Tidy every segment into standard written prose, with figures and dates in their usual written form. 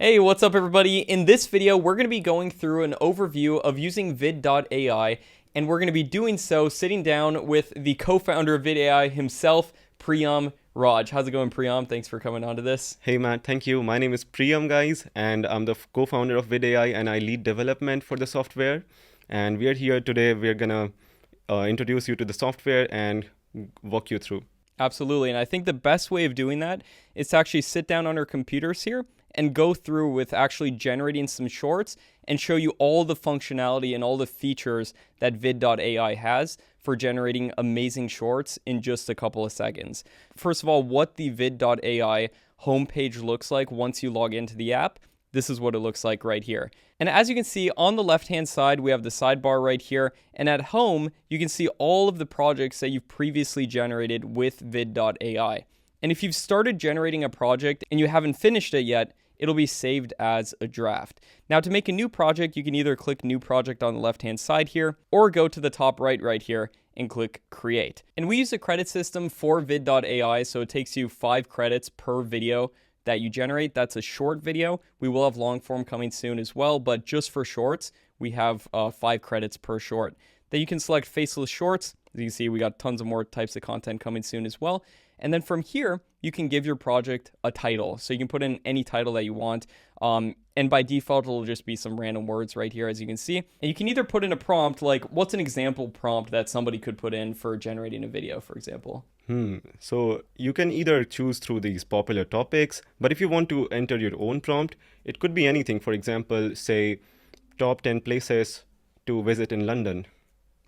Hey, what's up everybody? In this video, we're going to be going through an overview of using Vid.AI, and we're going to be doing so sitting down with the co-founder of VidAI himself, Priyam Raj. How's it going, Priyam? Thanks for coming on to this. Hey Matt, thank you. My name is Priyam, guys, and I'm the co-founder of VidAI, and I lead development for the software. And we are here today. We're gonna introduce you to the software and walk you through. Absolutely, and I think the best way of doing that is to actually sit down on our computers here and go through with actually generating some shorts and show you all the functionality and all the features that Vid.AI has for generating amazing shorts in just a couple of seconds. First of all, what the Vid.AI homepage looks like once you log into the app. This is what it looks like right here. And as you can see on the left-hand side, we have the sidebar right here. And at home, you can see all of the projects that you've previously generated with Vid.AI. And if you've started generating a project and you haven't finished it yet, it'll be saved as a draft. Now, to make a new project, you can either click New Project on the left-hand side here, or go to the top right here and click Create. And we use a credit system for Vid.AI, so it takes you 5 credits per video that you generate. That's a short video. We will have long form coming soon as well, but just for shorts, we have 5 credits per short. Then you can select faceless shorts. As you can see, we got tons of more types of content coming soon as well. And then from here, you can give your project a title. So you can put in any title that you want. And by default, it'll just be some random words right here, as you can see. And you can either put in a prompt, like what's an example prompt that somebody could put in for generating a video, for example? So you can either choose through these popular topics, but if you want to enter your own prompt, it could be anything. For example, say top 10 places to visit in London.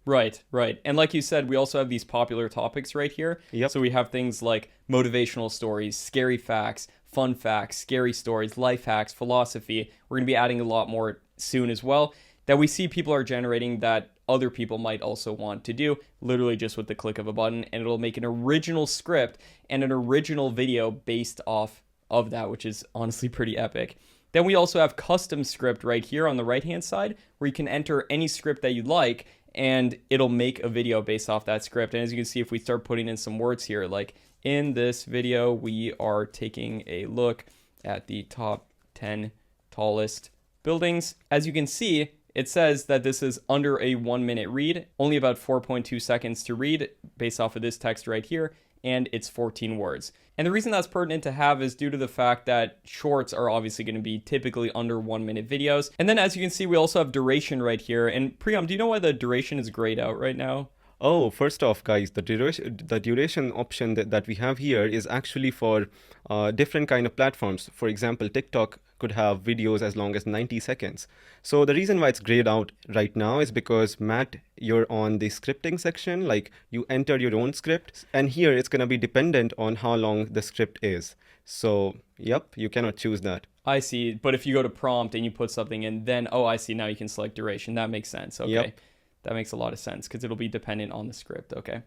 Right. And like you said, we also have these popular topics right here. Yep. So we have things like motivational stories, scary facts, fun facts, scary stories, life hacks, philosophy. We're going to be adding a lot more soon as well that we see people are generating that other people might also want to do, literally just with the click of a button, and it'll make an original script and an original video based off of that, which is honestly pretty epic. Then we also have custom script right here on the right-hand side, where you can enter any script that you'd like, and it'll make a video based off that script. And as you can see, if we start putting in some words here, like in this video, we are taking a look at the top 10 tallest buildings. As you can see, it says that this is under a 1-minute read, only about 4.2 seconds to read based off of this text right here, and it's 14 words. And the reason that's pertinent to have is due to the fact that shorts are obviously going to be typically under 1-minute videos. And then as you can see, we also have duration right here. And Priyam, do you know why the duration is grayed out right now? Oh, first off, guys, the duration option that we have here is actually for different kind of platforms. For example, TikTok could have videos as long as 90 seconds. So the reason why it's grayed out right now is because, Matt, you're on the scripting section, like you enter your own script, and here it's going to be dependent on how long the script is. So, yep, you cannot choose that. I see. But if you go to prompt and you put something in, then, oh, I see. Now you can select duration. That makes sense. Okay. Yep. That makes a lot of sense because it'll be dependent on the script. Okay.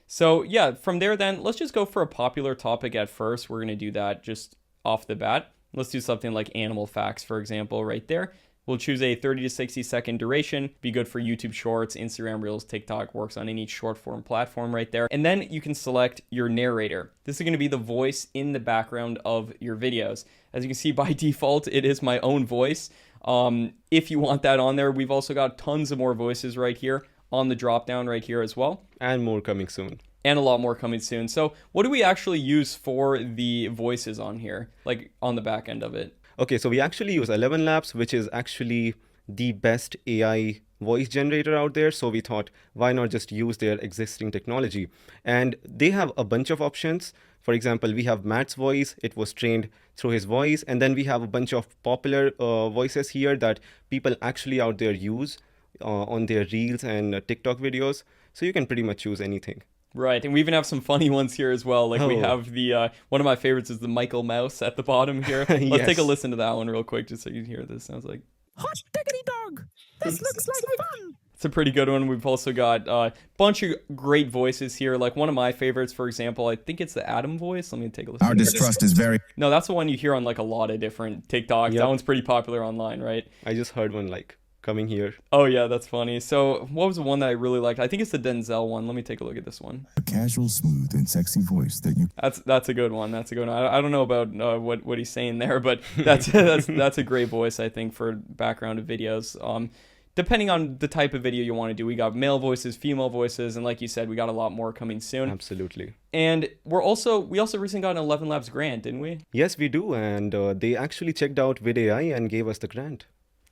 So yeah, from there then, let's just go for a popular topic at first. We're going to do that just off the bat. Let's do something like animal facts, for example, right there. We'll choose a 30 to 60 second duration, be good for YouTube Shorts, Instagram Reels, TikTok, works on any short form platform right there. And then you can select your narrator. This is going to be the voice in the background of your videos. As you can see, by default, it is my own voice. If you want that on there, we've also got tons of more voices right here on the drop down right here as well. And more coming soon. And a lot more coming soon. So what do we actually use for the voices on here, like on the back end of it? Okay, so we actually use 11 Labs, which is actually the best AI voice generator out there. So we thought, why not just use their existing technology? And they have a bunch of options. For example, we have Matt's voice. It was trained through his voice. And then we have a bunch of popular voices here that people actually out there use on their Reels and TikTok videos. So you can pretty much choose anything. Right, and we even have some funny ones here as well. Like we have the, one of my favorites is the Michael Mouse at the bottom here. Let's take a listen to that one real quick just so you can hear what this sounds like. Hot diggity dog! This looks like fun! It's a pretty good one. We've also got a bunch of great voices here. Like one of my favorites, for example, I think it's the Adam voice. Let me take a listen. Our distrust is very... No, that's the one you hear on like a lot of different TikToks. Yep. That one's pretty popular online, right? I just heard one like coming here. Oh yeah, that's funny. So what was the one that I really liked? I think it's the Denzel one. Let me take a look at this one. A casual, smooth, and sexy voice that you That's a good one. That's a good one. I don't know about what he's saying there, but that's a great voice, I think, for background of videos. Depending on the type of video you want to do, we got male voices, female voices, and like you said, we got a lot more coming soon. Absolutely. And we also recently got an 11 Labs grant, didn't we? Yes, we do. And they actually checked out Vid.AI and gave us the grant.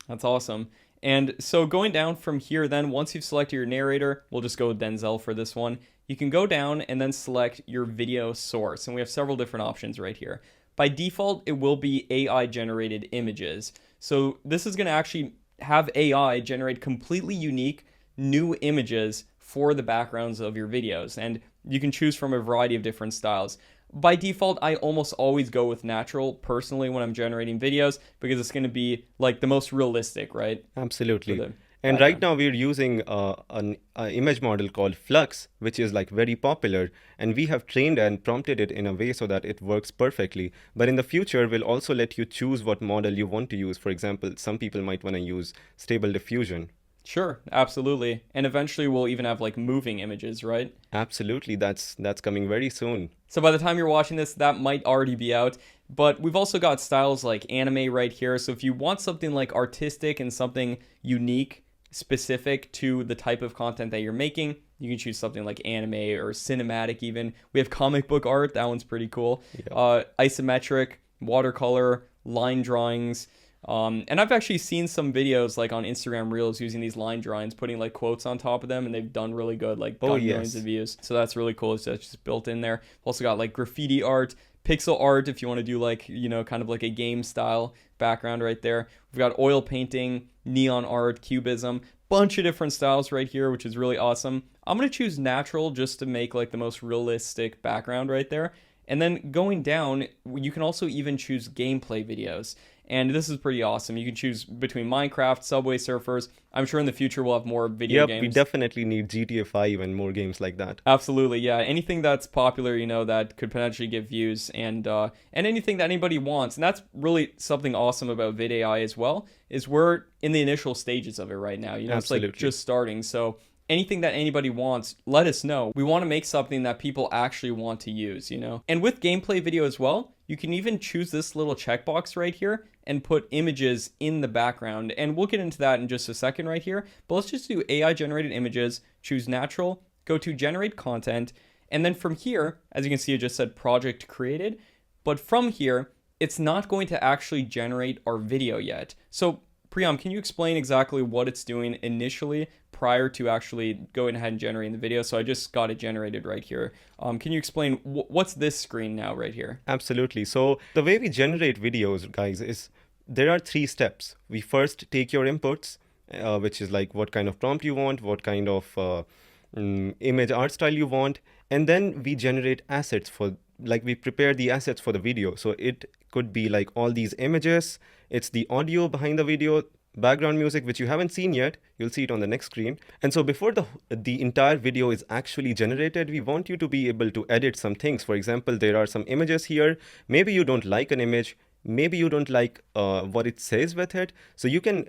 That's awesome. And so going down from here, then once you've selected your narrator, we'll just go with Denzel for this one. You can go down and then select your video source. And we have several different options right here. By default, it will be AI generated images. So this is going to actually have AI generate completely unique new images for the backgrounds of your videos. And you can choose from a variety of different styles. By default, I almost always go with natural personally when I'm generating videos because it's going to be like the most realistic, right? Absolutely. And right now we're using an image model called Flux, which is like very popular. And we have trained and prompted it in a way so that it works perfectly. But in the future, we'll also let you choose what model you want to use. For example, some people might want to use Stable Diffusion. Sure, absolutely. And eventually we'll even have like moving images, right? Absolutely. That's coming very soon. So by the time you're watching this, that might already be out. But we've also got styles like anime right here. So if you want something like artistic and something unique, specific to the type of content that you're making, you can choose something like anime or cinematic even. We have comic book art. That one's pretty cool. Yeah. Isometric, watercolor, line drawings. And I've actually seen some videos like on Instagram Reels using these line drawings, putting like quotes on top of them, and they've done really good, like millions of views. So that's really cool. So it's just built in there. Also got like graffiti art, pixel art if you want to do like, kind of like a game style background right there. We've got oil painting, neon art, cubism, bunch of different styles right here, which is really awesome. I'm going to choose natural just to make like the most realistic background right there. And then going down, you can also even choose gameplay videos. And this is pretty awesome. You can choose between Minecraft, Subway Surfers. I'm sure in the future we'll have more video games. We definitely need GTA 5 and more games like that. Absolutely, yeah. Anything that's popular, that could potentially get views and anything that anybody wants. And that's really something awesome about VidAI as well, is we're in the initial stages of it right now. It's like just starting. So anything that anybody wants, let us know. We want to make something that people actually want to use, And with gameplay video as well, you can even choose this little checkbox right here and put images in the background. And we'll get into that in just a second right here. But let's just do AI generated images, choose natural, go to generate content. And then from here, as you can see, it just said project created. But from here, it's not going to actually generate our video yet. So Priyam, can you explain exactly what it's doing initially prior to actually going ahead and generating the video? So I just got it generated right here. Can you explain what's this screen now right here? Absolutely. So the way we generate videos, guys, is there are 3 steps. We first take your inputs, which is like what kind of prompt you want, what kind of image art style you want. And then we generate assets we prepare the assets for the video. So it could be like all these images. It's the audio behind the video, background music, which you haven't seen yet. You'll see it on the next screen. And so before the entire video is actually generated, we want you to be able to edit some things. For example, there are some images here. Maybe you don't like an image. Maybe you don't like what it says with it. So you can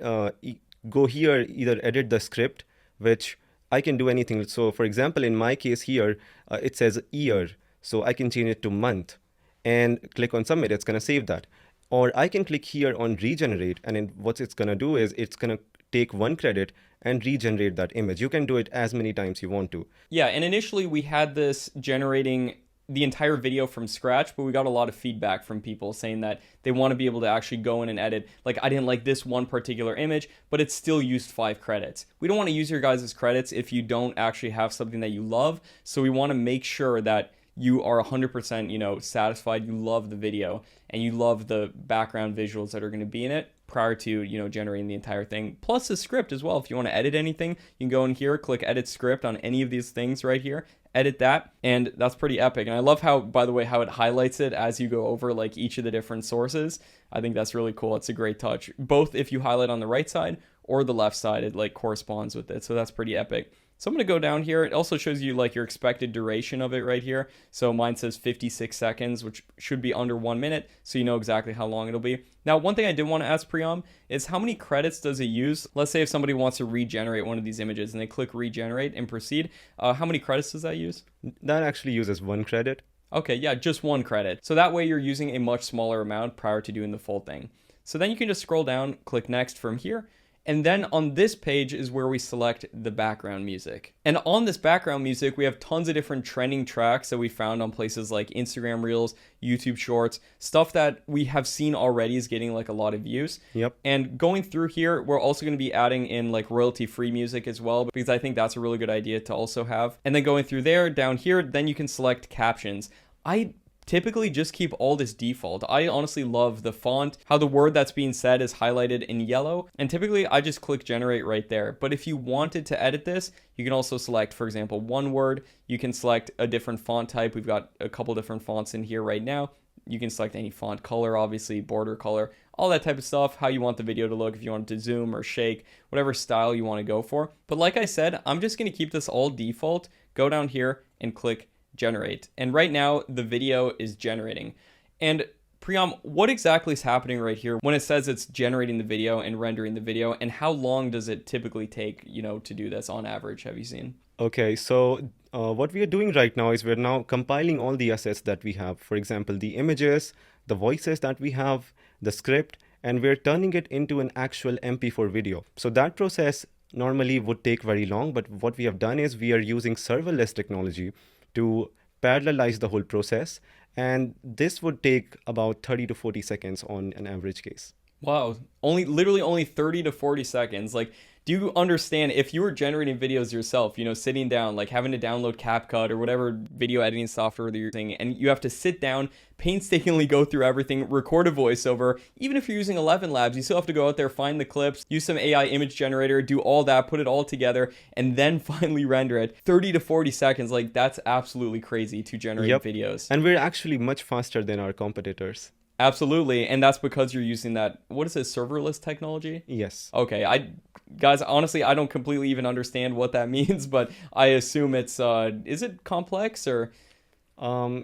go here, either edit the script, which I can do anything. So for example, in my case here, it says year. So I can change it to month and click on submit. It's going to save that. Or I can click here on regenerate, and what it's going to do is it's going to take 1 credit and regenerate that image. You can do it as many times you want to. Yeah, and initially we had this generating the entire video from scratch, but we got a lot of feedback from people saying that they want to be able to actually go in and edit. Like, I didn't like this one particular image, but it still used 5 credits. We don't want to use your guys' credits if you don't actually have something that you love. So we want to make sure that you are 100%, satisfied, you love the video, and you love the background visuals that are going to be in it prior to, generating the entire thing. Plus the script as well. If you want to edit anything, you can go in here, click edit script on any of these things right here, edit that, and that's pretty epic. And I love how, by the way, how it highlights it as you go over like each of the different sources. I think that's really cool. It's a great touch. Both if you highlight on the right side or the left side, it like corresponds with it. So that's pretty epic. So I'm going to go down here. It also shows you like your expected duration of it right here. So mine says 56 seconds, which should be under 1 minute. So you know exactly how long it'll be. Now, one thing I did want to ask Priyam is how many credits does it use? Let's say if somebody wants to regenerate one of these images and they click regenerate and proceed, how many credits does that use? That actually uses 1 credit. Okay, yeah, just 1 credit. So that way you're using a much smaller amount prior to doing the full thing. So then you can just scroll down, click next from here. And then on this page is where we select the background music. And on this background music, we have tons of different trending tracks that we found on places like Instagram Reels, YouTube Shorts, stuff that we have seen already is getting like a lot of views. Yep. And going through here, we're also going to be adding in like royalty-free music as well, because I think that's a really good idea to also have. And then going through there, down here, then you can select captions. I typically just keep all this default. I honestly love the font, how the word that's being said is highlighted in yellow, and typically I just click generate right there. But if you wanted to edit this, you can also select, for example, one word. You can select a different font type. We've got a couple different fonts in here right now. You can select any font color, obviously, border color, all that type of stuff, how you want the video to look, if you want it to zoom or shake, whatever style you want to go for. But like I said, I'm just going to keep this all default, go down here and click generate. And right now the video is generating. And Priyam, what exactly is happening right here when it says it's generating the video and rendering the video, and how long does it typically take, to do this on average? Have you seen? Okay, so what we are doing right now is we're now compiling all the assets that we have. For example, the images, the voices that we have, the script, and we're turning it into an actual MP4 video. So that process normally would take very long, but what we have done is we are using serverless technology to parallelize the whole process, and this would take about 30 to 40 seconds on an average case. Wow, literally only 30 to 40 seconds. Like, do you understand if you were generating videos yourself, sitting down, like having to download CapCut or whatever video editing software that you're using, and you have to sit down, painstakingly go through everything, record a voiceover. Even if you're using 11 Labs, you still have to go out there, find the clips, use some AI image generator, do all that, put it all together, and then finally render it. 30 to 40 seconds, like that's absolutely crazy to generate videos. And we're actually much faster than our competitors. Absolutely, and that's because you're using that, what is it, serverless technology? Yes. Okay, guys, honestly, I don't completely even understand what that means, but I assume it's, is it complex or?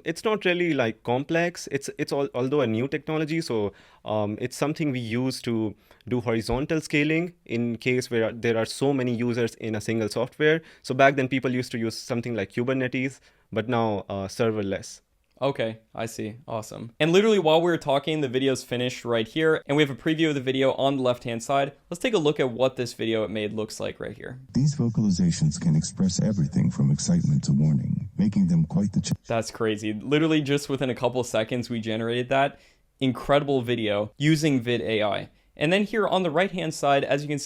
It's not really like complex. Although a new technology, so it's something we use to do horizontal scaling in case where there are so many users in a single software. So back then people used to use something like Kubernetes, but now serverless. Okay, I see. Awesome. And literally while we were talking, the video's finished right here, and we have a preview of the video on the left-hand side. Let's take a look at what this video it made looks like right here. These vocalizations can express everything from excitement to warning, making them quite the That's crazy. Literally just within a couple seconds, we generated that incredible video using Vid.AI. And then here on the right-hand side, as you can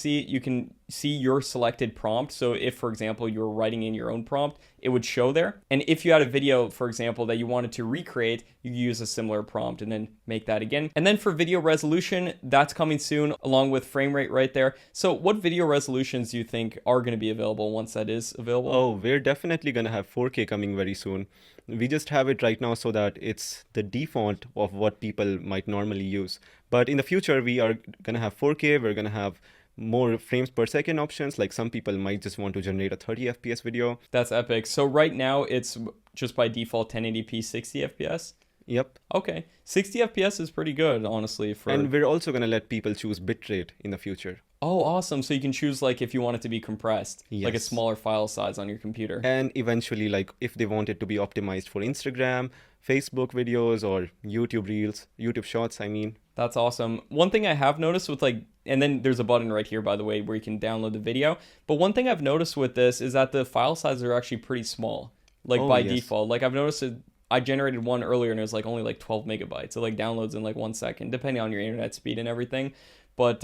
see your selected prompt. So if, for example, you were writing in your own prompt, it would show there. And if you had a video, for example, that you wanted to recreate, you use a similar prompt and then make that again. And then for video resolution, that's coming soon, along with frame rate right there. So what video resolutions do you think are going to be available once that is available? Oh, we're definitely going to have 4K coming very soon. We just have it right now so that it's the default of what people might normally use. But in the future, we are going to have 4K. We're going to have more frames per second options. Like some people might just want to generate a 30 FPS video. That's epic. So right now it's just by default 1080p 60 FPS. Yep. Okay. 60 FPS is pretty good, honestly. And we're also going to let people choose bitrate in the future. Oh, awesome. So you can choose like if you want it to be compressed, like a smaller file size on your computer. And eventually, like if they want it to be optimized for Instagram, Facebook videos, or YouTube Reels, YouTube Shorts, I mean. That's awesome. One thing I have noticed with and then there's a button right here, by the way, where you can download the video. But one thing I've noticed with this is that the file sizes are actually pretty small, by default. Like I've noticed I generated one earlier and it was only 12 megabytes. It downloads in 1 second, depending on your internet speed and everything. But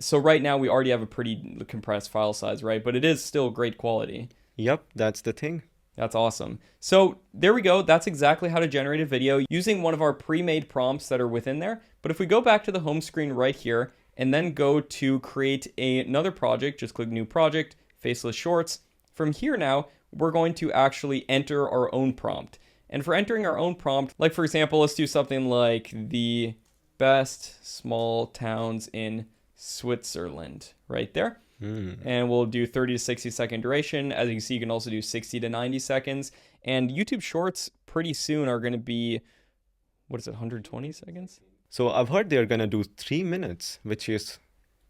so right now we already have a pretty compressed file size, right? But it is still great quality. Yep, that's the thing. That's awesome. So there we go. That's exactly how to generate a video using one of our pre-made prompts that are within there. But if we go back to the home screen right here and then go to create another project, just click new project, Faceless Shorts. From here now, we're going to actually enter our own prompt. And for entering our own prompt, like for example, let's do something like the best small towns in Switzerland right there. And we'll do 30 to 60 second duration. As you can see, you can also do 60 to 90 seconds. And YouTube Shorts pretty soon are going to be, what is it, 120 seconds? So I've heard they're gonna do 3 minutes, which is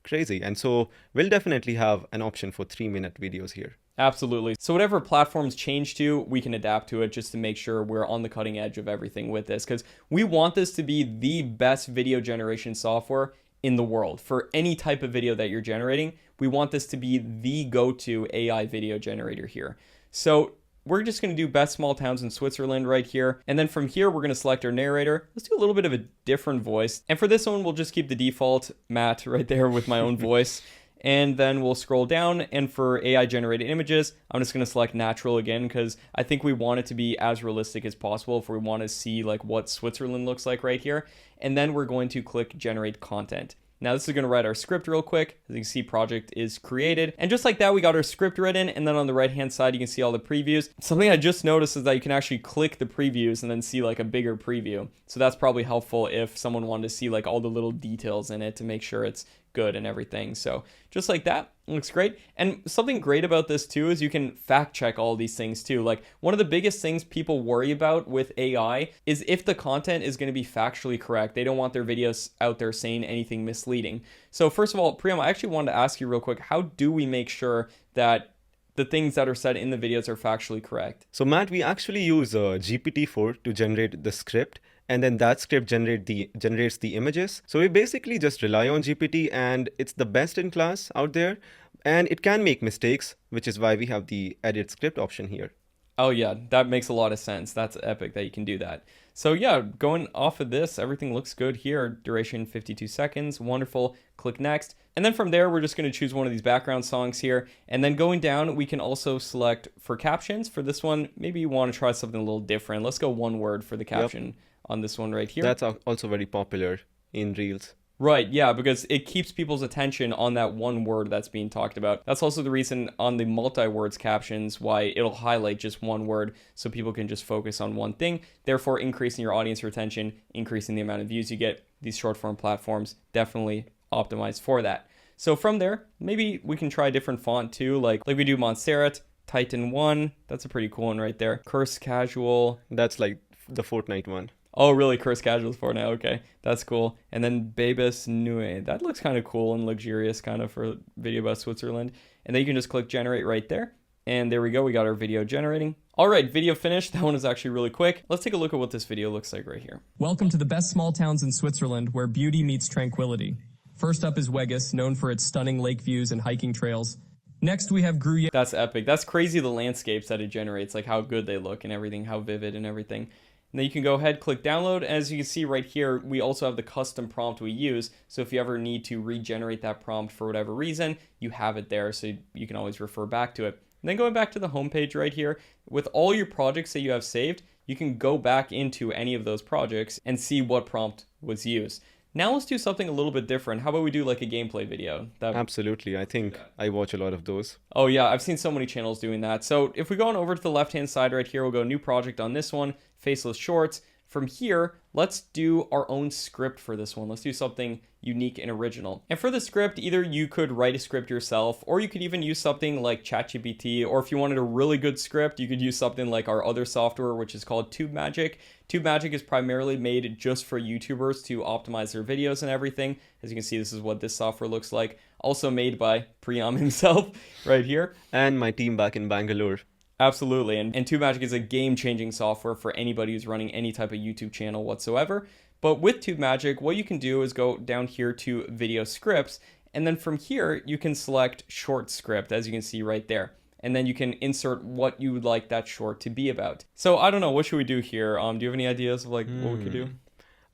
crazy. And so we'll definitely have an option for 3-minute videos here. Absolutely. So whatever platforms change to, we can adapt to it just to make sure we're on the cutting edge of everything with this, because we want this to be the best video generation software in the world. For any type of video that you're generating, we want this to be the go-to AI video generator here. So we're just going to do best small towns in Switzerland right here. And then from here, we're going to select our narrator. Let's do a little bit of a different voice. And for this one, we'll just keep the default Matt right there with my own voice. And then we'll scroll down, and for AI generated images, I'm just going to select natural again, because I think we want it to be as realistic as possible if we want to see like what Switzerland looks like right here. And then we're going to click generate content. Now this is going to write our script real quick. As you can see, project is created. And just like that, we got our script written. And then on the right-hand side, you can see all the previews. Something I just noticed is that you can actually click the previews and then see like a bigger preview. So that's probably helpful if someone wanted to see like all the little details in it to make sure it's good and everything. So just like that, it looks great. And something great about this too is you can fact check all these things too. Like one of the biggest things people worry about with AI is if the content is going to be factually correct. They don't want their videos out there saying anything misleading. So first of all, Priyam, I actually wanted to ask you real quick, how do we make sure that the things that are said in the videos are factually correct? So Matt, we actually use GPT-4 to generate the script, and then that script generates the images. So we basically just rely on GPT, and it's the best in class out there, and it can make mistakes, which is why we have the edit script option here. Oh yeah, that makes a lot of sense. That's epic that you can do that. So yeah, going off of this, everything looks good here. Duration 52 seconds, wonderful. Click next. And then from there, we're just going to choose one of these background songs here. And then going down, we can also select for captions. For this one, maybe you want to try something a little different. Let's go one word for the caption on this one right here. That's also very popular in Reels. Right, yeah, because it keeps people's attention on that one word that's being talked about. That's also the reason on the multi-words captions why it'll highlight just one word so people can just focus on one thing, therefore increasing your audience retention, increasing the amount of views you get. These short form platforms definitely optimized for that. So from there, maybe we can try a different font too, like we do Montserrat, Titan 1, that's a pretty cool one right there. Curse Casual. That's like the Fortnite one. Oh, really? Curse Casuals for now. Okay, that's cool. And then Babus Nue. That looks kind of cool and luxurious kind of for a video about Switzerland. And then you can just click generate right there. And there we go. We got our video generating. All right, video finished. That one is actually really quick. Let's take a look at what this video looks like right here. Welcome to the best small towns in Switzerland where beauty meets tranquility. First up is Weggis, known for its stunning lake views and hiking trails. Next, we have Gruyere. That's epic. That's crazy, the landscapes that it generates, like how good they look and everything, how vivid and everything. And then you can go ahead, click download. As you can see right here, we also have the custom prompt we use. So if you ever need to regenerate that prompt for whatever reason, you have it there so you can always refer back to it. And then going back to the homepage right here, with all your projects that you have saved, you can go back into any of those projects and see what prompt was used. Now let's do something a little bit different. How about we do like a gameplay video? Absolutely. I think I watch a lot of those. Oh yeah, I've seen so many channels doing that. So if we go on over to the left-hand side right here, we'll go new project on this one, Faceless Shorts. From here, let's do our own script for this one. Let's do something unique and original. And for the script, either you could write a script yourself, or you could even use something like ChatGPT, or if you wanted a really good script, you could use something like our other software, which is called TubeMagic. TubeMagic is primarily made just for YouTubers to optimize their videos and everything. As you can see, this is what this software looks like. Also made by Priyam himself right here. And my team back in Bangalore. Absolutely. And TubeMagic is a game-changing software for anybody who's running any type of YouTube channel whatsoever. But with TubeMagic, what you can do is go down here to video scripts. And then from here, you can select short script, as you can see right there. And then you can insert what you would like that short to be about. So I don't know, what should we do here? Do you have any ideas of like what we could do?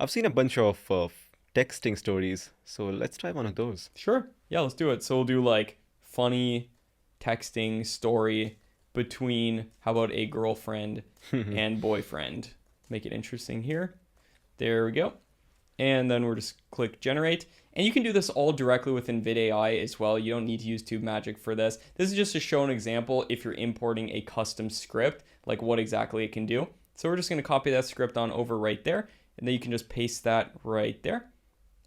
I've seen a bunch of texting stories. So let's try one of those. Sure. Yeah, let's do it. So we'll do like funny texting story between, how about a girlfriend and boyfriend? Make it interesting here. There we go. And then we're just click generate. And you can do this all directly within Vid.AI as well. You don't need to use TubeMagic for this. This is just to show an example if you're importing a custom script, like what exactly it can do. So we're just going to copy that script on over right there. And then you can just paste that right there.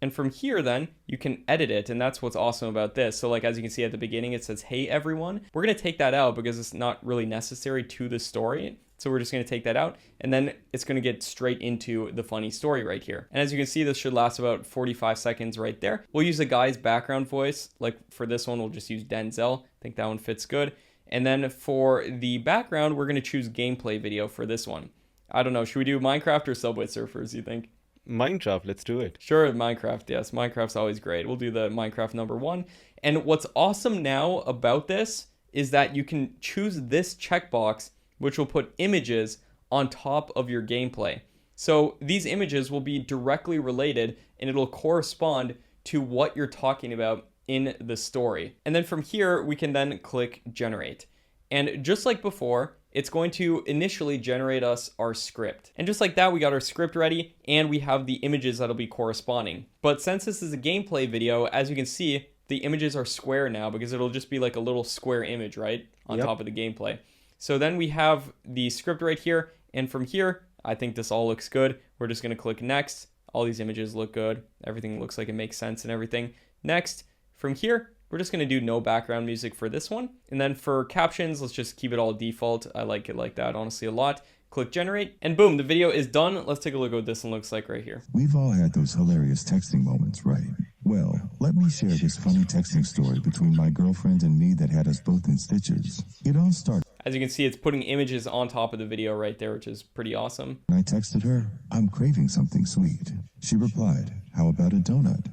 And from here, then, you can edit it, and that's what's awesome about this. So, like, as you can see at the beginning, it says, "Hey, everyone." We're going to take that out because it's not really necessary to the story. So we're just going to take that out, and then it's going to get straight into the funny story right here. And as you can see, this should last about 45 seconds right there. We'll use a guy's background voice. Like for this one, we'll just use Denzel. I think that one fits good. And then for the background, we're going to choose gameplay video for this one. I don't know. Should we do Minecraft or Subway Surfers, you think? Minecraft, let's do it. Sure, Minecraft, yes. Minecraft's always great. We'll do the Minecraft number 1. And what's awesome now about this is that you can choose this checkbox, which will put images on top of your gameplay. So these images will be directly related and it'll correspond to what you're talking about in the story. And then from here, we can then click generate. And just like before, it's going to initially generate us our script. And just like that, we got our script ready and we have the images that'll be corresponding. But since this is a gameplay video, as you can see, the images are square now because it'll just be like a little square image, right? On top of the gameplay. So then we have the script right here. And from here, I think this all looks good. We're just going to click next. All these images look good. Everything looks like it makes sense and everything. Next, from here, we're just going to do no background music for this one. And then for captions, let's just keep it all default. I like it like that, honestly, a lot. Click generate, and boom, the video is done. Let's take a look at what this one looks like right here. We've all had those hilarious texting moments, right? Well, let me share this funny texting story between my girlfriend and me that had us both in stitches. It all started. As you can see, it's putting images on top of the video right there, which is pretty awesome. I texted her, "I'm craving something sweet." She replied, "How about a donut?"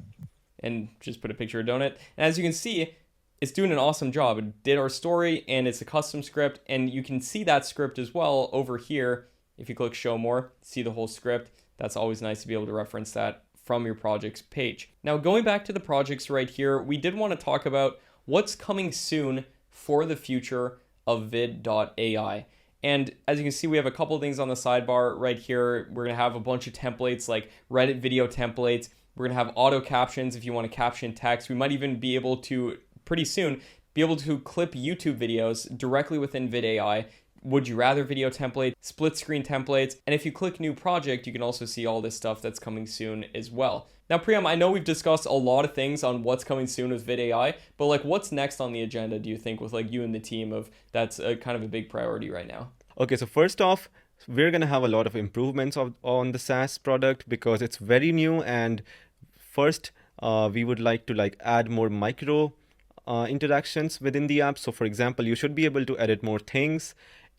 And just put a picture of donut. And as you can see, it's doing an awesome job. It did our story and it's a custom script, and you can see that script as well over here. If you click show more, see the whole script. That's always nice to be able to reference that from your projects page. Now going back to the projects right here, we did want to talk about what's coming soon for the future of Vid.AI. And as you can see, we have a couple of things on the sidebar right here. We're gonna have a bunch of templates like Reddit video templates. We're gonna have auto captions if you want to caption text. We might even be able to, pretty soon, be able to clip YouTube videos directly within VidAI. Would you rather video template, split screen templates, and if you click new project, you can also see all this stuff that's coming soon as well. Now, Priyam, I know we've discussed a lot of things on what's coming soon with VidAI, but like what's next on the agenda, do you think, with like you and the team of that's a kind of a big priority right now? Okay, so first off, we're going to have a lot of improvements on the SaaS product because it's very new. And first, we would like to add more micro interactions within the app. So for example, you should be able to edit more things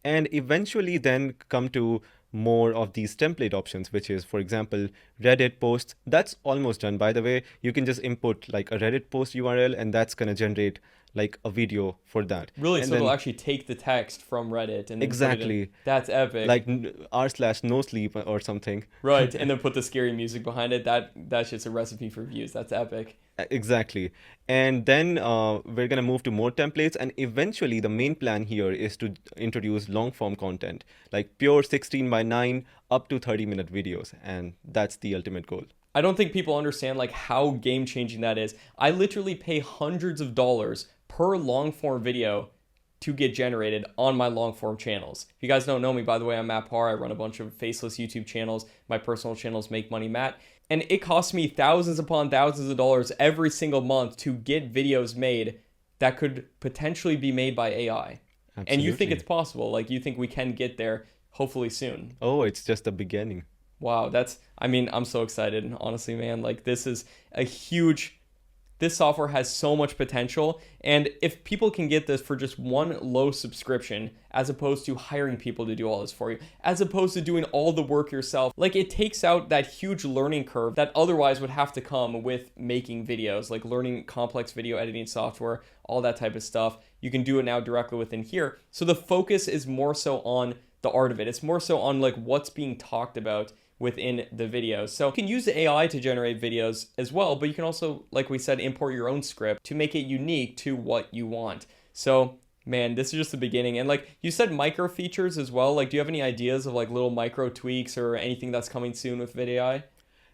and eventually then come to more of these template options, which is, for example, Reddit posts. That's almost done, by the way. You can just input like a Reddit post URL and that's going to generate like a video for that. Really? And so then, it'll actually take the text from Reddit and then exactly. Put it in. That's epic. Like r/no sleep or something. Right, and then put the scary music behind it. That's just a recipe for views. That's epic. Exactly. And then we're going to move to more templates. And eventually the main plan here is to introduce long form content, like pure 16:9 up to 30-minute videos. And that's the ultimate goal. I don't think people understand like how game changing that is. I literally pay hundreds of dollars per long form video to get generated on my long form channels. If you guys don't know me, by the way, I'm Matt Parr. I run a bunch of faceless YouTube channels. My personal channels, Make Money Matt. And it costs me thousands upon thousands of dollars every single month to get videos made that could potentially be made by AI. Absolutely. And you think it's possible. Like you think we can get there hopefully soon. Oh, it's just the beginning. Wow, I'm so excited, honestly, man. Like this software has so much potential. And if people can get this for just one low subscription, as opposed to hiring people to do all this for you, as opposed to doing all the work yourself, like it takes out that huge learning curve that otherwise would have to come with making videos, like learning complex video editing software, all that type of stuff. You can do it now directly within here. So the focus is more so on the art of it. It's more so on like what's being talked about within the videos. So you can use the AI to generate videos as well, but you can also, like we said, import your own script to make it unique to what you want. So man, this is just the beginning. And like you said, micro features as well. Like, do you have any ideas of like little micro tweaks or anything that's coming soon with VidAI?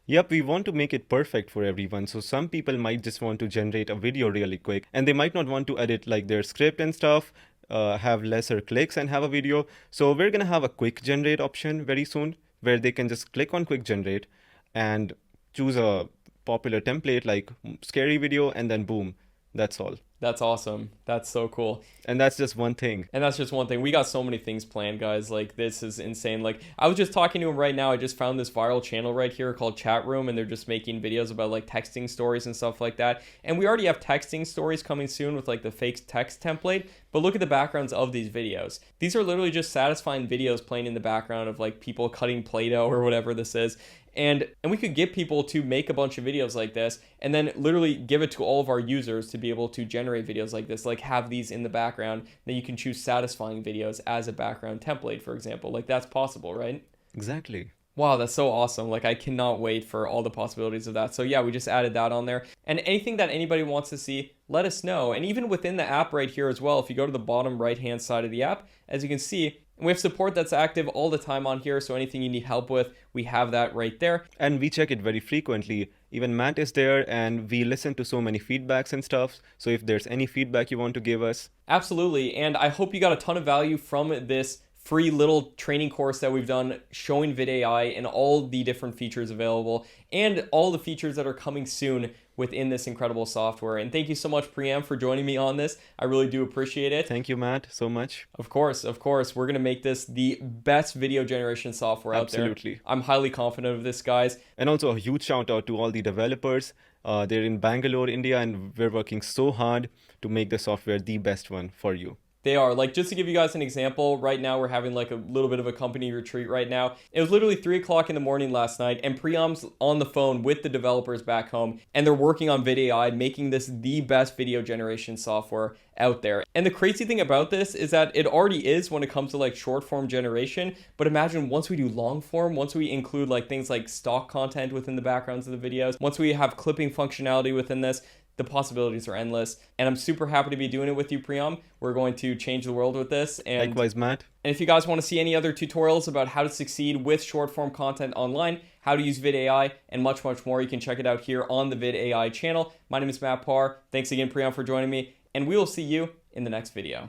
Yep, we want to make it perfect for everyone. So some people might just want to generate a video really quick and they might not want to edit like their script and stuff, have lesser clicks and have a video. So we're going to have a quick generate option very soon, where they can just click on quick generate and choose a popular template like scary video, and then boom, that's all. That's awesome. That's so cool. And that's just one thing. And that's just one thing. We got so many things planned, guys. Like, this is insane. Like, I was just talking to him right now. I just found this viral channel right here called Chat Room, and they're just making videos about like texting stories and stuff like that. And we already have texting stories coming soon with like the fake text template. But look at the backgrounds of these videos. These are literally just satisfying videos playing in the background of like people cutting Play-Doh or whatever this is. And we could get people to make a bunch of videos like this and then literally give it to all of our users to be able to generate videos like this, like have these in the background. Then you can choose satisfying videos as a background template, for example. Like, that's possible, right? Exactly. Wow, that's so awesome. Like, I cannot wait for all the possibilities of that. So yeah, we just added that on there. And anything that anybody wants to see, let us know. And even within the app right here as well, if you go to the bottom right-hand side of the app, as you can see, we have support that's active all the time on here. So anything you need help with, we have that right there. And we check it very frequently. Even Matt is there, and we listen to so many feedbacks and stuff. So if there's any feedback you want to give us. Absolutely. And I hope you got a ton of value from this free little training course that we've done showing VidAI and all the different features available and all the features that are coming soon within this incredible software. And thank you so much, Priyam, for joining me on this. I really do appreciate it. Thank you, Matt, so much. Of course. We're going to make this the best video generation software out there. Absolutely. I'm highly confident of this, guys. And also a huge shout out to all the developers. They're in Bangalore, India, and we're working so hard to make the software the best one for you. They are. Like, just to give you guys an example, right now we're having like a little bit of a company retreat right now. It was literally 3 o'clock in the morning last night, and Priyam's on the phone with the developers back home, and they're working on VidAI, making this the best video generation software out there. And the crazy thing about this is that it already is when it comes to like short form generation, but imagine once we do long form, once we include like things like stock content within the backgrounds of the videos, once we have clipping functionality within this, the possibilities are endless. And I'm super happy to be doing it with you, Priyam. We're going to change the world with this. And likewise, Matt. And if you guys want to see any other tutorials about how to succeed with short form content online, how to use VidAI, and much, much more, you can check it out here on the VidAI channel. My name is Matt Parr. Thanks again, Priyam, for joining me, and we will see you in the next video.